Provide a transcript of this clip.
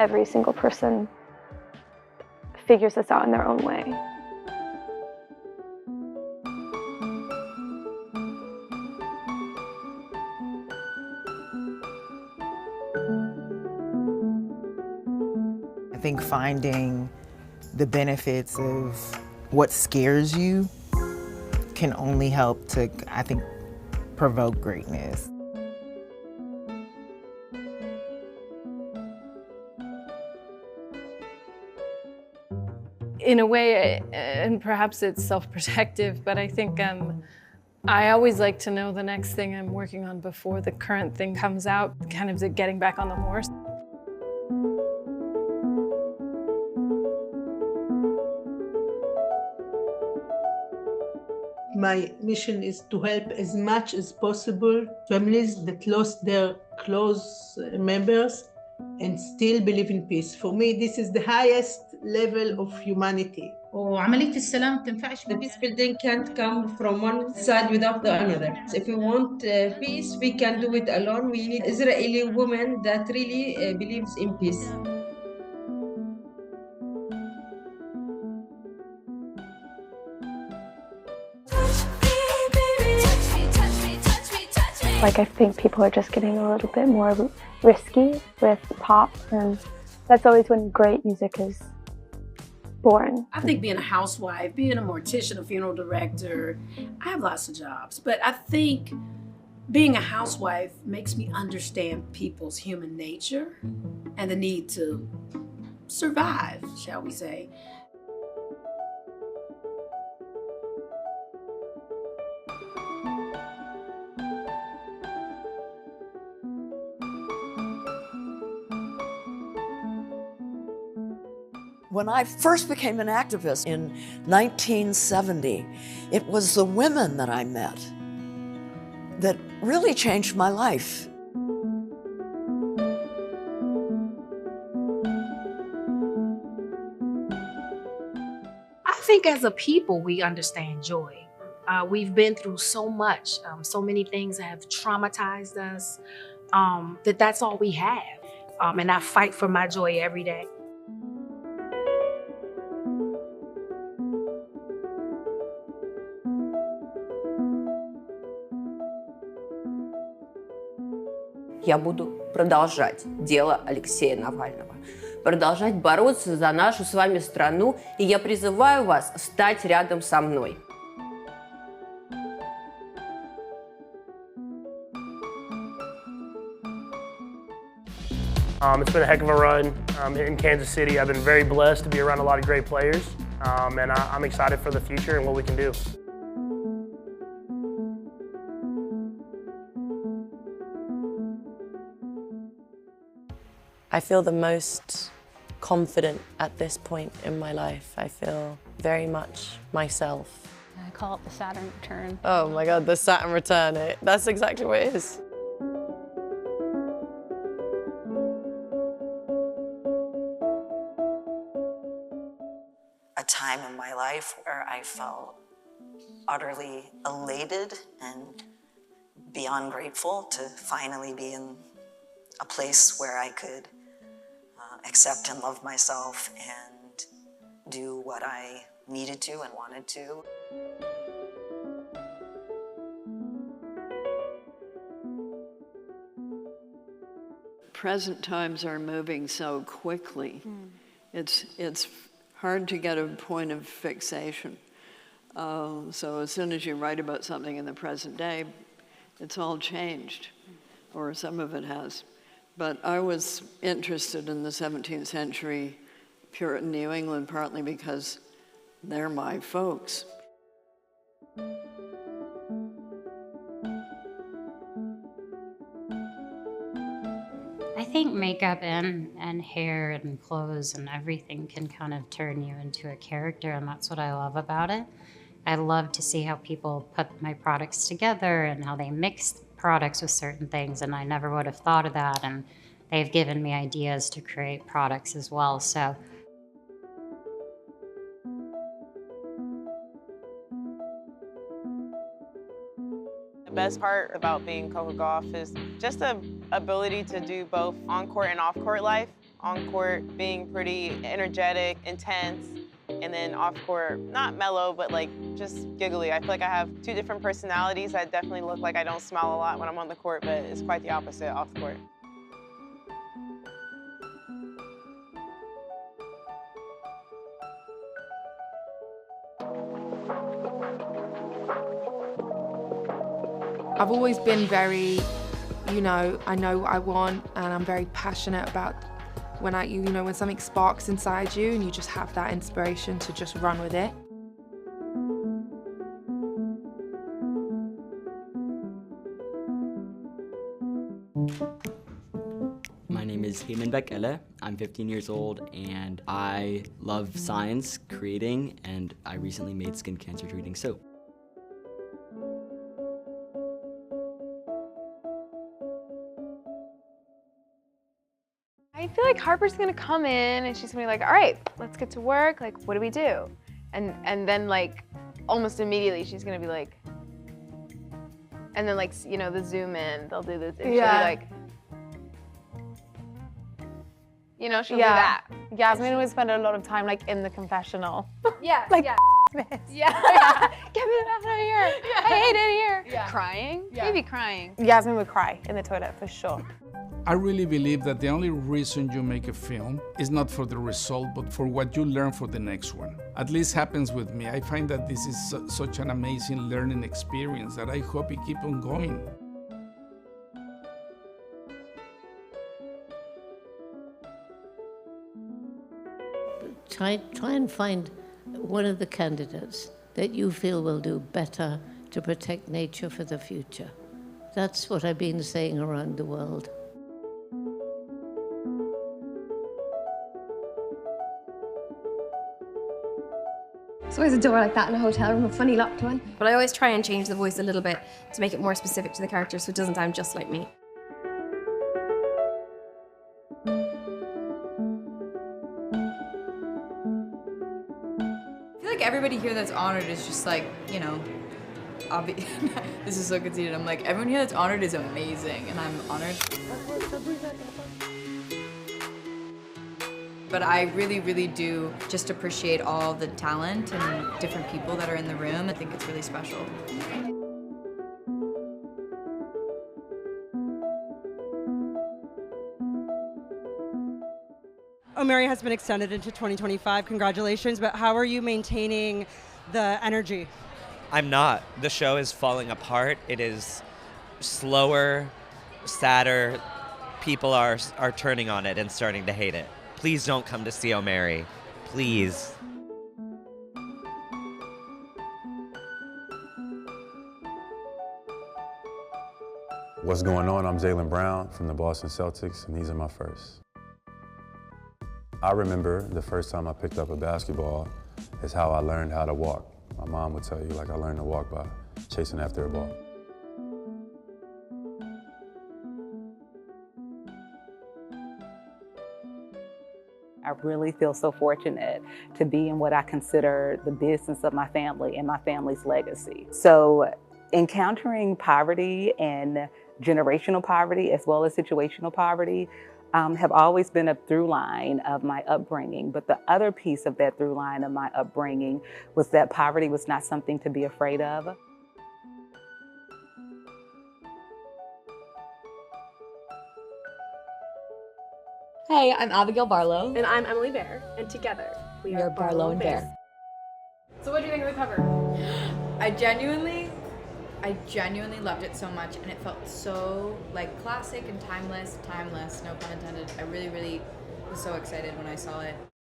every single person figures this out in their own way. I think finding the benefits of what scares you can only help to, I think, provoke greatness. In a way, and perhaps it's self-protective, but I think I always like to know the next thing I'm working on before the current thing comes out, kind of getting back on the horse. My mission is to help as much as possible families that lost their close members and still believe in peace. For me, this is the highest level of humanity. وعملية السلام تنفعش. The peace building can't come from one side without the another. If we want peace, we can do it alone. We need Israeli women that really believes in peace. Like, I think people are just getting a little bit more risky with pop, and that's always when great music is born. I think being a housewife, being a mortician, a funeral director, I have lots of jobs, but I think being a housewife makes me understand people's human nature and the need to survive, shall we say. When I first became an activist in 1970, it was the women that I met that really changed my life. I think as a people, we understand joy. We've been through so much, so many things that have traumatized us, that's all we have. And I fight for my joy every day. Я буду продолжать дело Алексея Навального, продолжать бороться за нашу с вами страну, и я призываю вас стать рядом со мной. It's been a heck of a run in Kansas City. I've been very blessed to be around a lot of great players, and I'm excited for the future and what we can do. I feel the most confident at this point in my life. I feel very much myself. I call it the Saturn return. Oh my God, the Saturn return. That's exactly what it is. A time in my life where I felt utterly elated and beyond grateful to finally be in a place where I could accept and love myself and do what I needed to and wanted to. Present times are moving so quickly. It's hard to get a point of fixation. So as soon as you write about something in the present day, it's all changed, or some of it has. But I was interested in the 17th century Puritan New England partly because they're my folks. I think makeup and hair and clothes and everything can kind of turn you into a character, and that's what I love about it. I love to see how people put my products together and how they mix products with certain things, and I never would have thought of that, and they've given me ideas to create products as well. So the best part about being Coco Gauff is just the ability to do both on-court and off-court life. On court, being pretty energetic, intense, and then off court, not mellow, but like just giggly. I feel like I have two different personalities. I definitely look like I don't smile a lot when I'm on the court, but it's quite the opposite off court. I've always been very, I know what I want, and I'm very passionate about when when something sparks inside you and you just have that inspiration to just run with it. My name is Heyman Bekele. I'm 15 years old and I love science, creating, and I recently made skin cancer treating soap. I feel like Harper's gonna come in and she's gonna be like, all right, let's get to work. Like, what do we do? And then like, almost immediately she's gonna be like, and then like, the zoom in, they'll do this, and she'll be like, she'll do that. Yasmin would spend a lot of time like in the confessional. Yeah, like, this. Yeah. Get me the F out of here. Yeah. I hate it here. Yeah. Crying? Yeah. Maybe crying. Yasmin would cry in the toilet for sure. I really believe that the only reason you make a film is not for the result, but for what you learn for the next one. At least happens with me. I find that this is such an amazing learning experience that I hope it keep on going. Try and find one of the candidates that you feel will do better to protect nature for the future. That's what I've been saying around the world. There's always a door like that in a hotel room, a funny locked one. But I always try and change the voice a little bit to make it more specific to the character so it doesn't sound just like me. I feel like everybody here that's honored is just like, obvious. This is so conceited. I'm like, everyone here that's honored is amazing, and I'm honored. But I really, really do just appreciate all the talent and different people that are in the room. I think it's really special. Oh Mary has been extended into 2025. Congratulations, but how are you maintaining the energy? I'm not. The show is falling apart. It is slower, sadder. People are turning on it and starting to hate it. Please don't come to see Oh Mary. Please. What's going on? I'm Jaylen Brown from the Boston Celtics, and these are my firsts. I remember the first time I picked up a basketball is how I learned how to walk. My mom would tell you, I learned to walk by chasing after a ball. I really feel so fortunate to be in what I consider the business of my family and my family's legacy. So encountering poverty and generational poverty as well as situational poverty have always been a through line of my upbringing. But the other piece of that through line of my upbringing was that poverty was not something to be afraid of. Hey, I'm Abigail Barlow. And I'm Emily Bear, and together we are Barlow and Bear. So what do you think of the cover? I genuinely loved it so much, and it felt so classic and timeless, no pun intended. I really was so excited when I saw it.